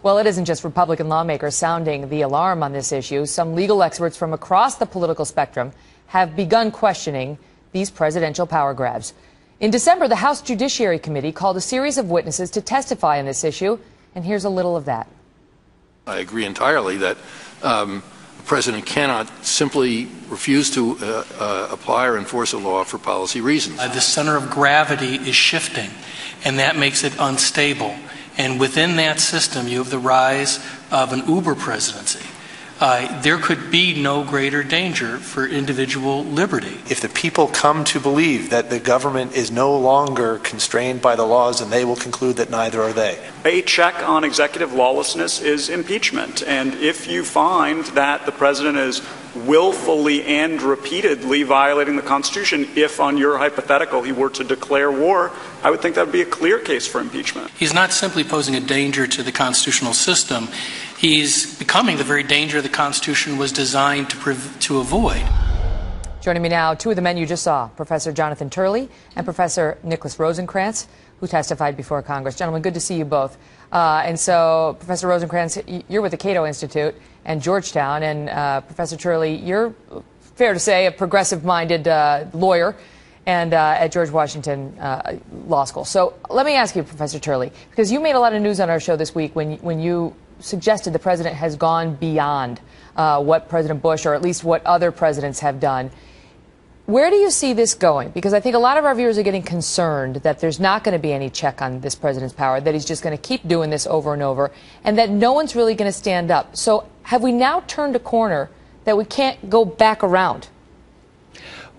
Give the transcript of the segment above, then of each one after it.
Well, it isn't just Republican lawmakers sounding the alarm on this issue. Some legal experts from across the political spectrum have begun questioning these presidential power grabs. In December, the House Judiciary Committee called a series of witnesses to testify on this issue, and here's a little of that. I agree entirely that the president cannot simply refuse to apply or enforce a law for policy reasons. The center of gravity is shifting, and that makes it unstable. And within that system, you have the rise of an Uber presidency. There could be no greater danger for individual liberty. If the people come to believe that the government is no longer constrained by the laws, then they will conclude that neither are they. A check on executive lawlessness is impeachment. And if you find that the president is willfully and repeatedly violating the Constitution, if on your hypothetical he were to declare war, I would think that would be a clear case for impeachment. He's not simply posing a danger to the constitutional system. He's becoming the very danger the Constitution was designed to avoid. Joining me now, two of the men you just saw, Professor Jonathan Turley and Professor Nicholas Rosenkranz, who testified before Congress. Gentlemen, good to see you both. And so, Professor Rosenkranz, you're with the Cato Institute and Georgetown, and Professor Turley, you're, fair to say, a progressive-minded lawyer and at George Washington Law School. So let me ask you, Professor Turley, because you made a lot of news on our show this week when you suggested the president has gone beyond what President Bush, or at least what other presidents have done. Where do you see this going? Because I think a lot of our viewers are getting concerned that there's not going to be any check on this president's power, that he's just going to keep doing this over and over, and that no one's really going to stand up. So have we now turned a corner that we can't go back around?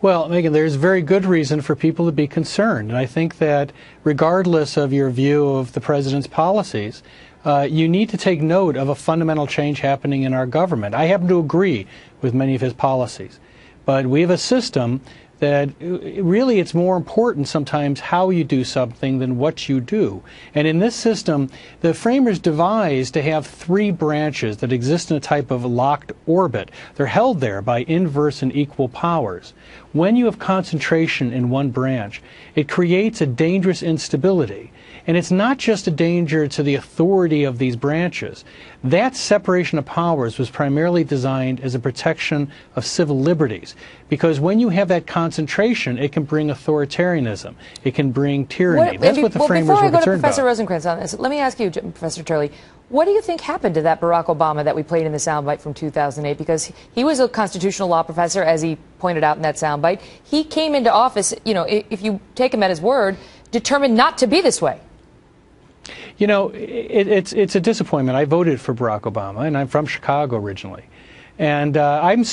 Well, Megan, there's very good reason for people to be concerned. And I think that regardless of your view of the president's policies, you need to take note of a fundamental change happening in our government. I happen to agree with many of his policies. But we have a system that really it's more important sometimes how you do something than what you do. And in this system, the framers devised to have three branches that exist in a type of locked orbit. They're held there by inverse and equal powers. When you have concentration in one branch, it creates a dangerous instability. And it's not just a danger to the authority of these branches. That separation of powers was primarily designed as a protection of civil liberties. Because when you have that concentration, it can bring authoritarianism. It can bring tyranny. That's what the framers were concerned about. Before I go to Professor Rosenkranz on this, let me ask you, Professor Turley, what do you think happened to that Barack Obama that we played in the soundbite from 2008? Because he was a constitutional law professor, as he pointed out in that soundbite. He came into office, you know, if you take him at his word, determined not to be this way. You know, it's a disappointment. I voted for Barack Obama, and I'm from Chicago originally. And I'm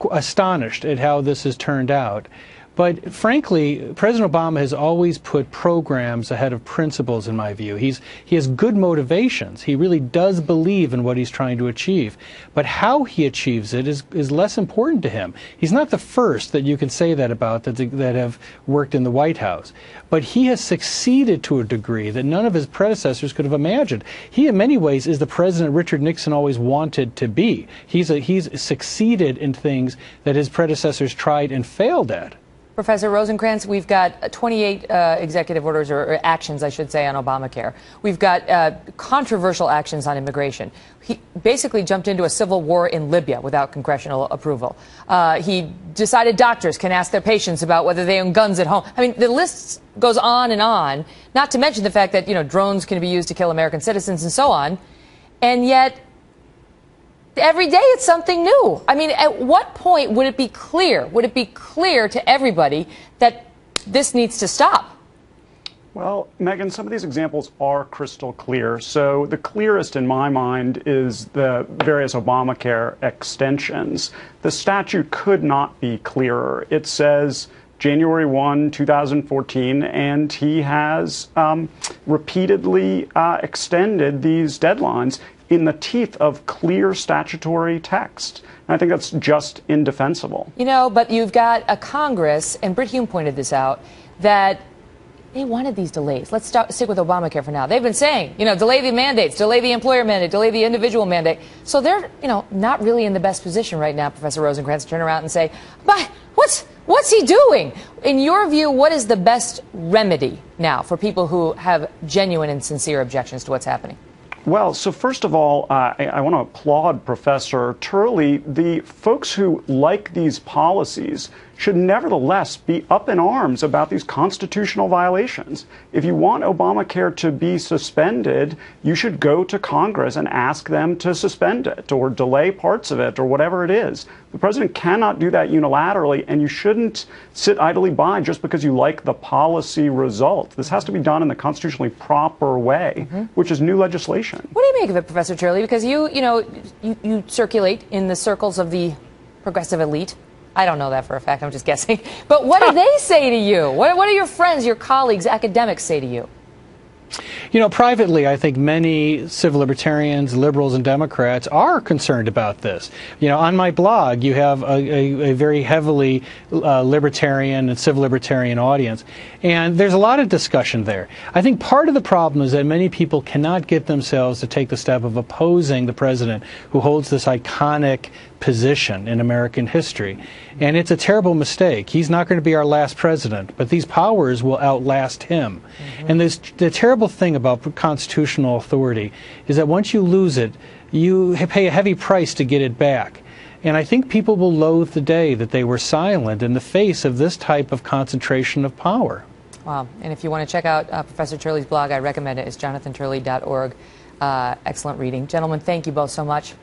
astonished at how this has turned out. But frankly, President Obama has always put programs ahead of principles, in my view. He has good motivations. He really does believe in what he's trying to achieve. But how he achieves it is less important to him. He's not the first that you can say that about that have worked in the White House. But he has succeeded to a degree that none of his predecessors could have imagined. He, in many ways, is the president Richard Nixon always wanted to be. He's succeeded in things that his predecessors tried and failed at. Professor Rosenkranz, we've got 28 executive orders, or actions, I should say, on Obamacare. We've got controversial actions on immigration. He basically jumped into a civil war in Libya without congressional approval. He decided doctors can ask their patients about whether they own guns at home. I mean, the list goes on, not to mention the fact that, you know, drones can be used to kill American citizens and so on. And yet, every day it's something new. I mean, at what point would it be clear? Would it be clear to everybody that this needs to stop? Well, Megan, some of these examples are crystal clear. So the clearest in my mind is the various Obamacare extensions. The statute could not be clearer. It says January 1, 2014, and he has repeatedly extended these deadlines in the teeth of clear statutory text. And I think that's just indefensible. You know, but you've got a Congress, and Brit Hume pointed this out, that they wanted these delays. Let's stick with Obamacare for now. They've been saying, you know, delay the mandates, delay the employer mandate, delay the individual mandate. So they're, you know, not really in the best position right now, Professor Rosenkranz, to turn around and say, but what's he doing? In your view, what is the best remedy now for people who have genuine and sincere objections to what's happening? Well, so first of all, I want to applaud Professor Turley. The folks who like these policies should nevertheless be up in arms about these constitutional violations. If you want Obamacare to be suspended, you should go to Congress and ask them to suspend it or delay parts of it or whatever it is. The president cannot do that unilaterally, and you shouldn't sit idly by just because you like the policy result. This has to be done in the constitutionally proper way, which is new legislation. What do you make of it, Professor Turley? Because you circulate in the circles of the progressive elite. I don't know that for a fact. I'm just guessing. But what do they say to you? What do your friends, your colleagues, academics say to you? You know, privately, I think many civil libertarians, liberals, and Democrats are concerned about this. You know, on my blog, you have a very heavily libertarian and civil libertarian audience, and there's a lot of discussion there. I think part of the problem is that many people cannot get themselves to take the step of opposing the president who holds this iconic position in American history. And it's a terrible mistake. He's not going to be our last president, but these powers will outlast him. And the terrible thing about constitutional authority is that once you lose it, you pay a heavy price to get it back. And I think people will loathe the day that they were silent in the face of this type of concentration of power. Wow. And if you want to check out Professor Turley's blog, I recommend it. It's jonathanturley.org. Excellent reading. Gentlemen, thank you both so much.